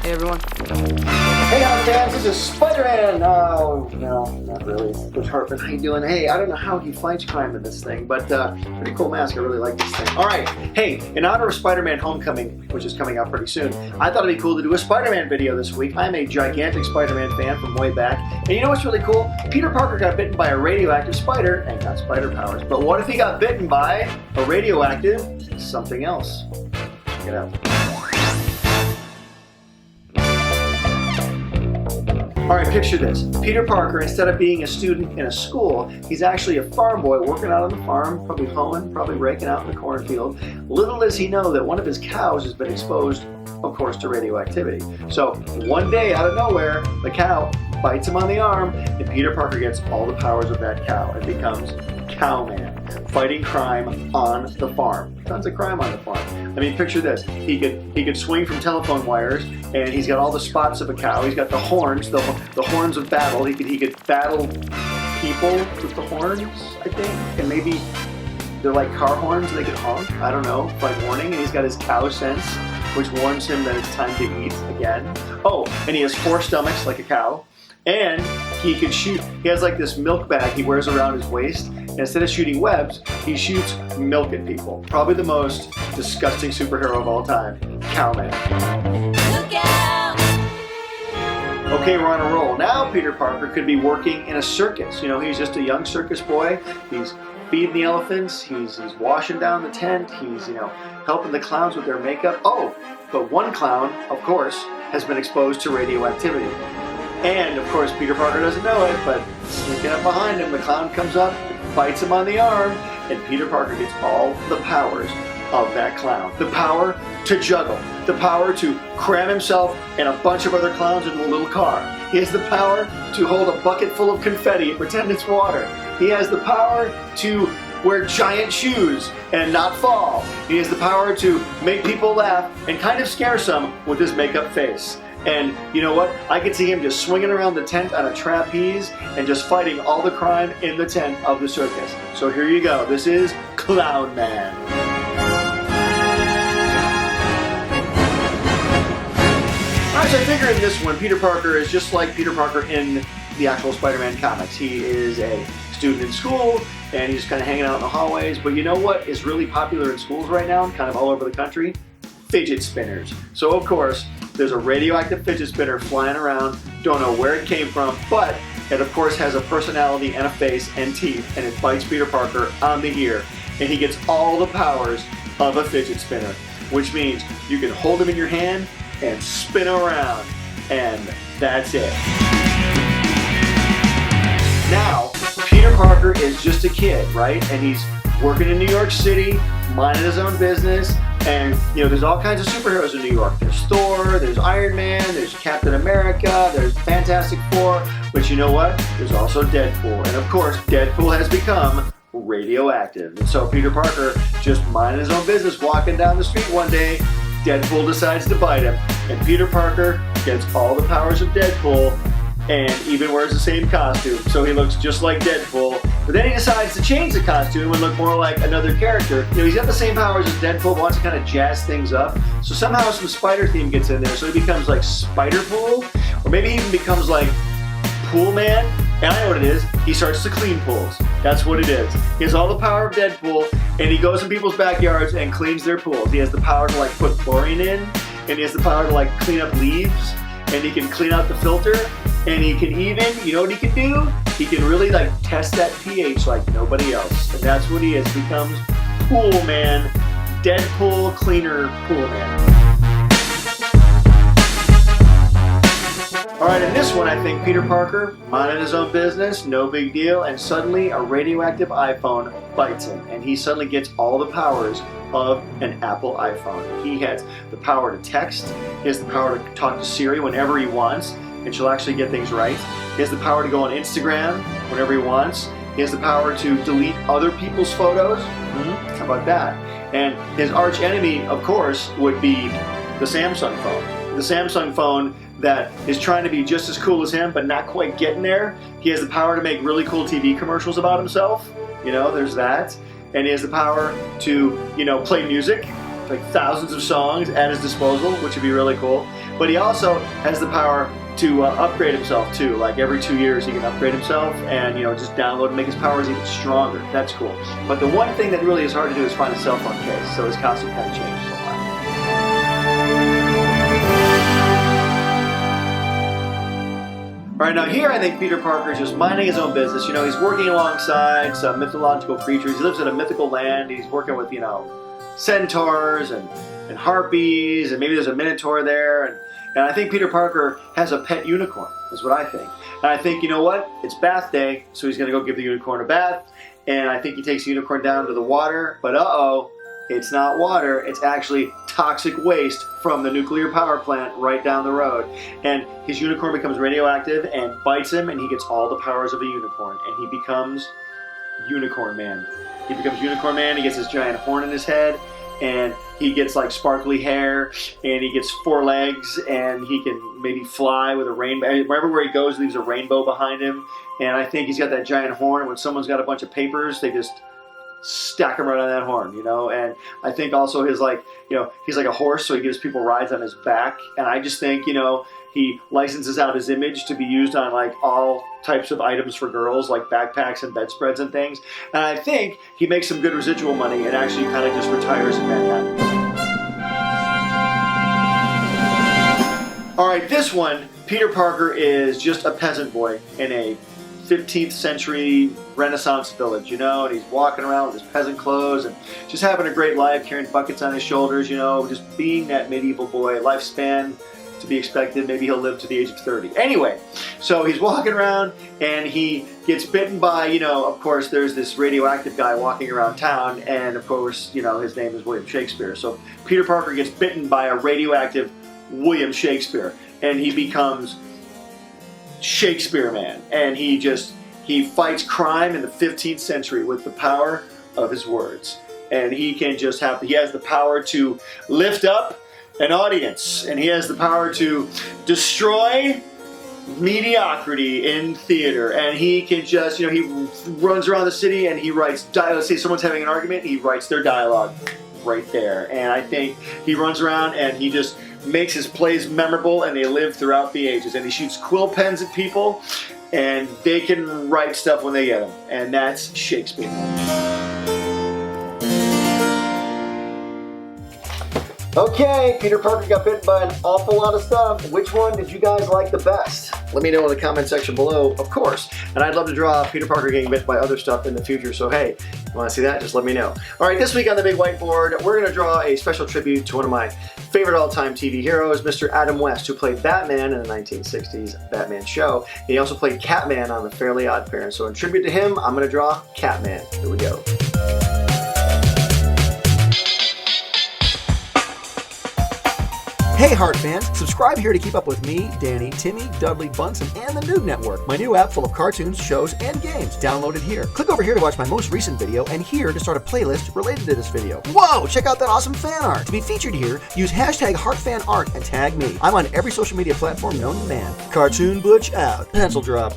Hey everyone. Hey Outcast, this is Spider-Man! Oh, no, not really. Butch Hartman, how you doing? Hey, I don't know how he fights crime in this thing, but pretty cool mask, I really like this thing. Alright, hey, in honor of Spider-Man Homecoming, which is coming out pretty soon, I thought it'd be cool to do a Spider-Man video this week. I'm a gigantic Spider-Man fan from way back, and you know what's really cool? Peter Parker got bitten by a radioactive spider and got spider powers, but what if he got bitten by a radioactive something else? Check it out. Alright, picture this. Peter Parker, instead of being a student in a school, he's actually a farm boy working out on the farm, probably hoeing, probably raking out in the cornfield. Little does he know that one of his cows has been exposed, of course, to radioactivity. So one day, out of nowhere, the cow bites him on the arm, and Peter Parker gets all the powers of that cow and becomes Cowman, fighting crime on the farm. Tons of crime on the farm. I mean, picture this. He could swing from telephone wires, and he's got all the spots of a cow. He's got the horns, the horns of battle. He could battle people with the horns, I think, and maybe they're like car horns. They could honk. I don't know, like warning. And he's got his cow sense, which warns him that it's time to eat again. Oh, and he has 4 stomachs like a cow. And he can shoot. He has like this milk bag he wears around his waist. And instead of shooting webs, he shoots milk at people. Probably the most disgusting superhero of all time, Cowman. Look out! Okay, we're on a roll. Now Peter Parker could be working in a circus. You know, he's just a young circus boy. He's feeding the elephants. He's washing down the tent. He's, helping the clowns with their makeup. Oh, but one clown, of course, has been exposed to radioactivity. And, of course, Peter Parker doesn't know it, but sneaking up behind him, the clown comes up, bites him on the arm, and Peter Parker gets all the powers of that clown. The power to juggle, the power to cram himself and a bunch of other clowns into a little car. He has the power to hold a bucket full of confetti and pretend it's water. He has the power to wear giant shoes and not fall. He has the power to make people laugh and kind of scare some with his makeup face. And you know what? I could see him just swinging around the tent on a trapeze and just fighting all the crime in the tent of the circus. So here you go. This is Clown Man. Alright, so I figure in this one, Peter Parker is just like Peter Parker in the actual Spider-Man comics. He is a student in school, and he's kind of hanging out in the hallways. But you know what is really popular in schools right now, kind of all over the country? Fidget spinners. So of course, there's a radioactive fidget spinner flying around. Don't know where it came from, but it of course has a personality and a face and teeth, and it bites Peter Parker on the ear. And he gets all the powers of a fidget spinner, which means you can hold him in your hand and spin around. And that's it. Now, Peter Parker is just a kid, right? And he's working in New York City, minding his own business. And, there's all kinds of superheroes in New York. There's Thor, there's Iron Man, there's Captain America, there's Fantastic Four. But you know what? There's also Deadpool. And of course, Deadpool has become radioactive. And so Peter Parker, just minding his own business, walking down the street one day, Deadpool decides to bite him. And Peter Parker gets all the powers of Deadpool and even wears the same costume. So he looks just like Deadpool. But then he decides to change the costume and look more like another character. He's got the same powers as Deadpool, but wants to kind of jazz things up. So somehow some spider theme gets in there. So he becomes like Spider-Pool, or maybe he even becomes like Pool Man. And I know what it is. He starts to clean pools. That's what it is. He has all the power of Deadpool, and he goes in people's backyards and cleans their pools. He has the power to like put chlorine in, and he has the power to like clean up leaves, and he can clean out the filter. And he can even, you know what he can do? He can really like test that pH like nobody else. And that's what he is. He becomes Pool Man, Deadpool Cleaner Pool Man. Alright, in this one I think Peter Parker, minding his own business, no big deal, and suddenly a radioactive iPhone bites him. And he suddenly gets all the powers of an Apple iPhone. He has the power to text, he has the power to talk to Siri whenever he wants, and she'll actually get things right. He has the power to go on Instagram whenever he wants. He has the power to delete other people's photos. How about that? And his arch enemy, of course, would be the Samsung phone. The Samsung phone that is trying to be just as cool as him, but not quite getting there. He has the power to make really cool TV commercials about himself. There's that. And he has the power to, play music. like thousands of songs at his disposal, which would be really cool. But he also has the power to upgrade himself too. Like every 2 years he can upgrade himself and just download and make his powers even stronger. That's cool. But the one thing that really is hard to do is find a cell phone case, so his costume kind of changes a lot. Alright, now here I think Peter Parker is just minding his own business. He's working alongside some mythological creatures. He lives in a mythical land. He's working with, centaurs and harpies, and maybe there's a minotaur there. And I think Peter Parker has a pet unicorn, is what I think. And I think, you know what? It's bath day, so he's going to go give the unicorn a bath. And I think he takes the unicorn down to the water. But uh-oh, it's not water. It's actually toxic waste from the nuclear power plant right down the road. And his unicorn becomes radioactive and bites him, and he gets all the powers of a unicorn. And he becomes Unicorn Man. He becomes Unicorn Man. He gets his giant horn in his head. And he gets like sparkly hair, and he gets 4 legs, and he can maybe fly with a rainbow. Wherever he goes, leaves a rainbow behind him. And I think he's got that giant horn. When someone's got a bunch of papers, they just stack him right on that horn, And I think also he's like a horse, so he gives people rides on his back. And I just think, he licenses out his image to be used on like all types of items for girls, like backpacks and bedspreads and things. And I think he makes some good residual money and actually kind of just retires in Manhattan. All right, this one, Peter Parker is just a peasant boy in a 15th century Renaissance village, and he's walking around with his peasant clothes and just having a great life, carrying buckets on his shoulders, just being that medieval boy. Lifespan to be expected, maybe he'll live to the age of 30. Anyway, so he's walking around and he gets bitten by, of course, there's this radioactive guy walking around town, and of course, his name is William Shakespeare. So Peter Parker gets bitten by a radioactive William Shakespeare, and he becomes Shakespeare Man, and he fights crime in the 15th century with the power of his words. And he has the power to lift up an audience, and he has the power to destroy mediocrity in theater. And he can just, he runs around the city and he writes dialogue. Let's say someone's having an argument, he writes their dialogue right there. And I think he runs around and he just makes his plays memorable, and they live throughout the ages. And he shoots quill pens at people, and they can write stuff when they get them. And that's Shakespeare. Okay, Peter Parker got bitten by an awful lot of stuff. Which one did you guys like the best? Let me know in the comment section below, of course. And I'd love to draw Peter Parker getting bit by other stuff in the future. So hey, you want to see that? Just let me know. All right, this week on the big whiteboard, we're going to draw a special tribute to one of my favorite all-time TV heroes, Mr. Adam West, who played Batman in the 1960s Batman show. And he also played Catman on The Fairly Odd Parents. So in tribute to him, I'm going to draw Catman. Here we go. Hey Heart fans, subscribe here to keep up with me, Danny, Timmy, Dudley, Bunsen, and the NOOG Network, my new app full of cartoons, shows, and games. Download it here. Click over here to watch my most recent video, and here to start a playlist related to this video. Whoa, check out that awesome fan art. To be featured here, use hashtag HeartFanArt and tag me. I'm on every social media platform known to man. Cartoon Butch out. Pencil drop.